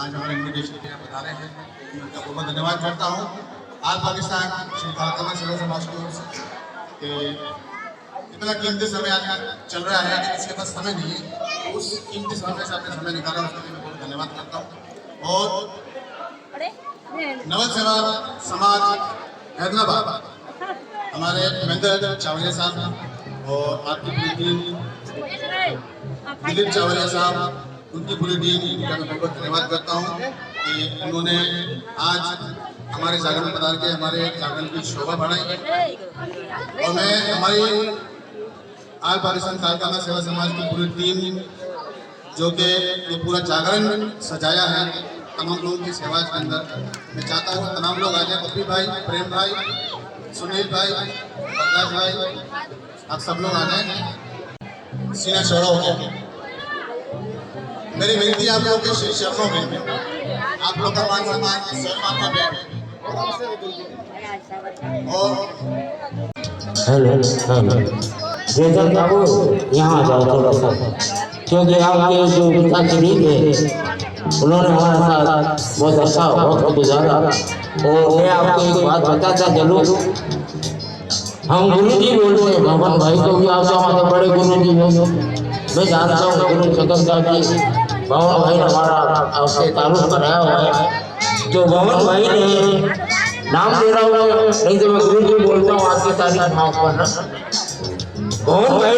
आज हमारे इन्विटेशन के लिए बता रहे हैं, उनका बहुत धन्यवाद करता हूँ। आज पाकिस्तान श्री खालसा सेवा समाज की ओर से कि इतना कीमती समय आज चल रहा है, अगर इसके पास समय नहीं है, उस कीमती समय से आपने समय निकाला, उसके लिए मैं बहुत धन्यवाद करता हूँ। और नवल सेवा समाज हैदराबाद हमारे महेंद्र चावलिया साहब और आपकी पूरी टीम, दिलीप चावलिया साहब, उनकी पूरी टीम का मैं बहुत धन्यवाद करता हूँ कि उन्होंने आज हमारे जागरण में पधार के हमारे जागरण की शोभा बढ़ाई। और मैं हमारी आल पाकिस्तान खालसा सेवा समाज की पूरी टीम जो कि ये पूरा जागरण सजाया है तमाम लोगों की सेवा के अंदर, मैं चाहता हूँ तमाम लोग आ जाए। पप्पी भाई, प्रेम भाई, सुनील भाई, प्रकाश भाई, आप सब लोग आ जाए। सीना चौड़ा हो गया। मेरी विनती आप लोगों के श्री चरणों में, आप लोग का मान सम्मान हेलो बाबू, यहाँ जाओ थोड़ा सा, क्योंकि आपके जो पिताश्री थे उन्होंने हमारे साथ बहुत अच्छा वक्त गुजारा। और मैं आपको एक बात बताता चलूँ, हम गुरु जी बोलते हैं भगवान भाई को भी, आप हमारे बड़े गुरु जी हो, मैं जानता हूँ गुरु सकंदा जी भवन भाई ने हमारा आपसे ताल्लुक बनाया हुआ है। जो भवन भाई ने नाम दे रहा हूँ, नहीं तो मैं गुरु जी बोलता हूँ, आज की तारीख माफ करना। भवन भाई